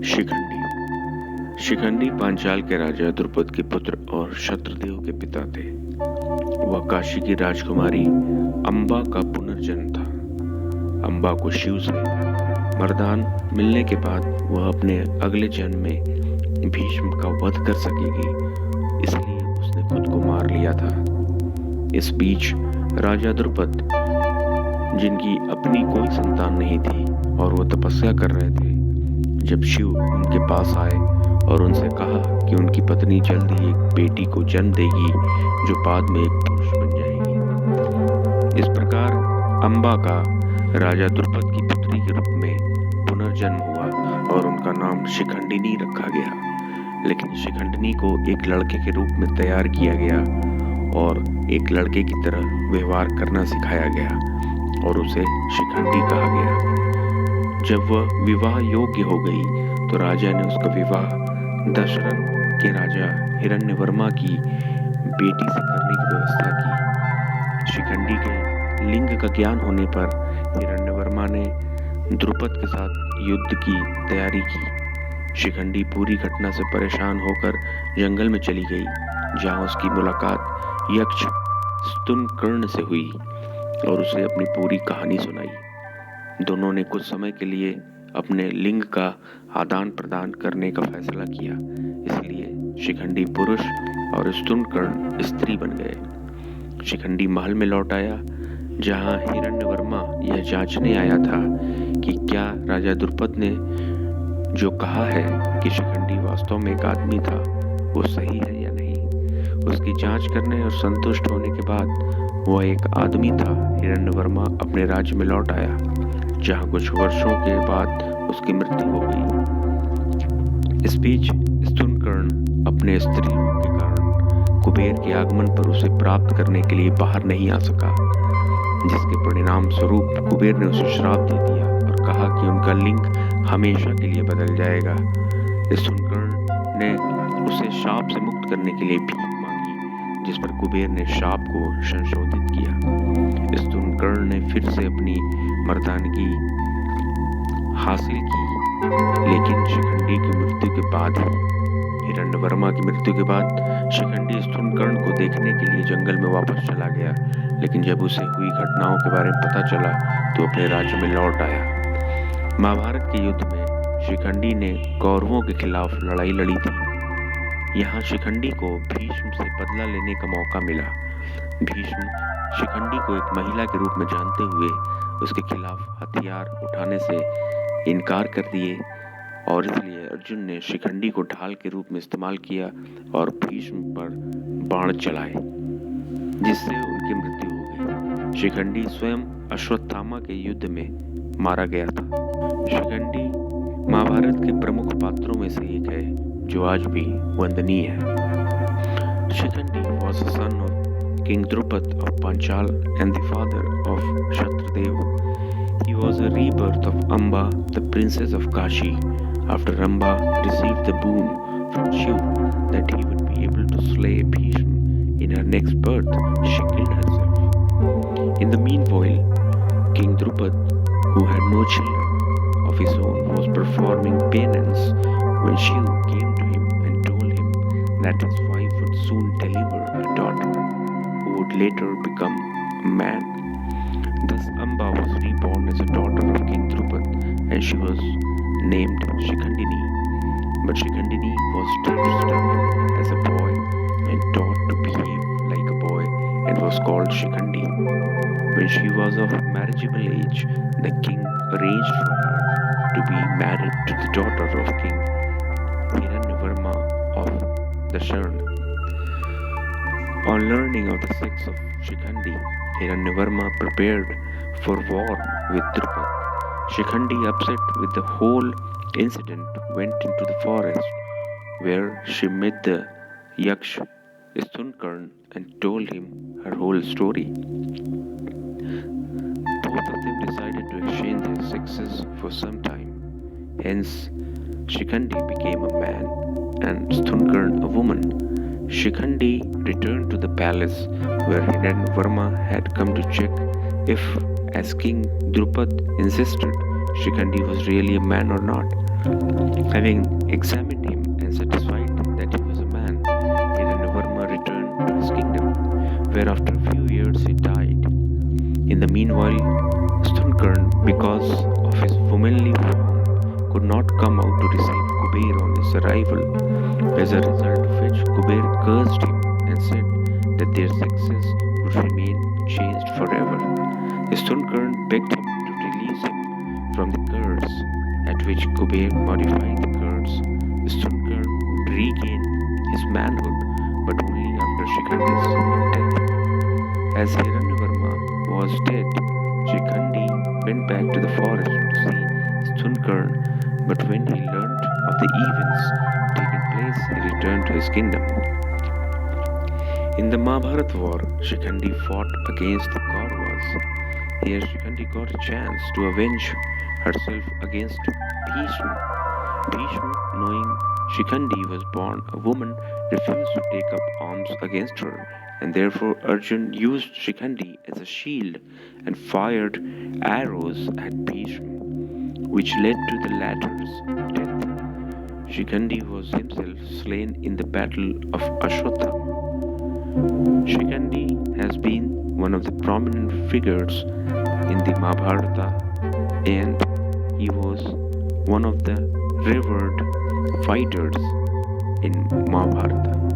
शिखंडी शिखंडी पांचाल के राजा द्रुपद के पुत्र और शत्रुदेव के पिता थे। वह काशी की राजकुमारी अम्बा का पुनर्जन्म था। अम्बा को शिव से वरदान मिलने के बाद वह अपने अगले जन्म में भीष्म का वध कर सकेगी, इसलिए उसने खुद को मार लिया था। इस बीच राजा द्रुपद, जिनकी अपनी कोई संतान नहीं थी और वो तपस्या कर रहे थे, जब शिव उनके पास आए और उनसे कहा कि उनकी पत्नी जल्द ही एक बेटी को जन्म देगी जो बाद में एक पुरुष बन जाएगी। इस प्रकार अम्बा का राजा द्रुपद की पुत्री के रूप में पुनर्जन्म हुआ और उनका नाम शिखंडिनी रखा गया। लेकिन शिखंडिनी को एक लड़के के रूप में तैयार किया गया और एक लड़के की तरह व्यवहार करना सिखाया गया और उसे शिखंडी कहा गया। जब वह विवाह योग्य हो गई तो राजा ने उसका विवाह दशरथ के राजा हिरण्यवर्मा की बेटी से करने की व्यवस्था की। शिखंडी के लिंग का ज्ञान होने पर हिरण्यवर्मा ने द्रुपद के साथ युद्ध की तैयारी की। शिखंडी पूरी घटना से परेशान होकर जंगल में चली गई, जहां उसकी मुलाकात यक्ष स्तुनकर्ण से हुई और उसे अपनी पूरी कहानी सुनाई। दोनों ने कुछ समय के लिए अपने लिंग का आदान प्रदान करने का फैसला किया, इसलिए शिखंडी पुरुष और स्तुनकर्ण स्त्री बन गए। शिखंडी महल में लौट आया, जहां हिरण्यवर्मा यह जांचने आया था कि क्या राजा द्रुपद ने जो कहा है कि शिखंडी वास्तव में एक आदमी था वो सही है या नहीं। उसकी जांच करने और संतुष्ट होने के बाद वह एक आदमी था। हिरण्यवर्मा अपने राज्य में लौट आया, जहां कुछ वर्षों के बाद उसकी मृत्यु हो गई। इस बीच स्तुनकर्ण अपने स्त्री रूप के कारण कुबेर के आगमन पर उसे प्राप्त करने के लिए बाहर नहीं आ सका, जिसके परिणाम स्वरूप कुबेर ने उसे श्राप दे दिया और कहा कि उनका लिंग हमेशा के लिए बदल जाएगा। स्तुनकर्ण ने उसे शाप से मुक्त करने के लिए भीख मांगी, जिस पर कुबेर ने शाप को संशोधित किया। स्तुनकर्ण ने फिर से अपनी मर्दानगी हासिल की, लेकिन शिखंडी की मृत्यु के बाद ही हिरण्यवर्मा की मृत्यु के बाद शिखंडी स्तुनकर्ण को देखने के लिए जंगल में वापस चला गया। लेकिन जब उसे हुई घटनाओं के बारे में पता चला तो अपने राज्य में लौट आया। महाभारत के युद्ध में शिखंडी ने कौरवों के खिलाफ लड़ाई लड़ी थी। यहाँ शिखंडी को भीष्म से बदला लेने का मौका मिला। भीष्म शिखंडी को एक महिला के रूप में जानते हुए उसके खिलाफ हथियार उठाने से इनकार कर दिए और इसलिए अर्जुन ने शिखंडी को ढाल के रूप में इस्तेमाल किया और भीष्म पर बाण चलाए, जिससे उनकी मृत्यु हो गई। शिखंडी स्वयं अश्वत्थामा के युद्ध में मारा गया था। शिखंडी महाभारत के प्रमुख पात्रों में से एक है जो आज भी वंदनीय है। Shikhandi was the son of King Drupad of Panchal and the father of Shatradev. He was a rebirth of Amba, the princess of Kashi. After Amba received the boon from Shiv that he would be able to slay Bhishma in her next birth, she killed herself. In the meanwhile, King Drupad, who had no children of his own, was performing penance when Shiv came to him and told him that his wife would soon deliver a daughter who would later become a man. Thus Amba was reborn as a daughter of King Drupad and she was named Shikhandini. But Shikhandini was dressed up as a boy and taught to behave like a boy and was called Shikhandi. When she was of marriageable age, the king arranged for her to be married to the daughter of King Hiranyavarma of Dasharna. On learning of the sex of Shikhandi, Hiranyavarma prepared for war with Drupad. Shikhandi, upset with the whole incident, went into the forest where she met the Yaksh स्तुनकर्ण and told him her whole story. Both of them decided to exchange their sexes for some time. Hence, Shikhandi became a man and स्तुनकर्ण a woman. Shikhandi returned to the palace where Hiranyavarma had come to check if, as King Drupad insisted, Shikhandi was really a man or not. Having examined him and satisfied that he was a man, Hiranyavarma returned to his kingdom, where after a few years he died. In the meanwhile, Stunkarn, because of his womanly form, could not come out to receive Kuber on his arrival, as a result of which Kuber cursed him and said that their sexes would remain changed forever. Stunkarn begged him to release him from the curse, at which Kuber modified the curse. Stunkarn would regain his manhood, but only after Shikhandi's death. As Hiranyavarma was dead, Shikhandi went back to the forest to see Stunkarn, but when he learnt of the events taking place, he returned to his kingdom. In the Mahabharat war, Shikhandi fought against the Kauravas. Here, Shikhandi got a chance to avenge herself against Bhishma. Bhishma, knowing Shikhandi was born a woman, refused to take up arms against her, and therefore Arjun used Shikhandi as a shield and fired arrows at Bhishma, which led to the latter's death. Shikhandi was himself slain in the battle of Ashwatthama. Shikhandi has been one of the prominent figures in the Mahabharata, and he was one of the revered fighters in Mahabharata.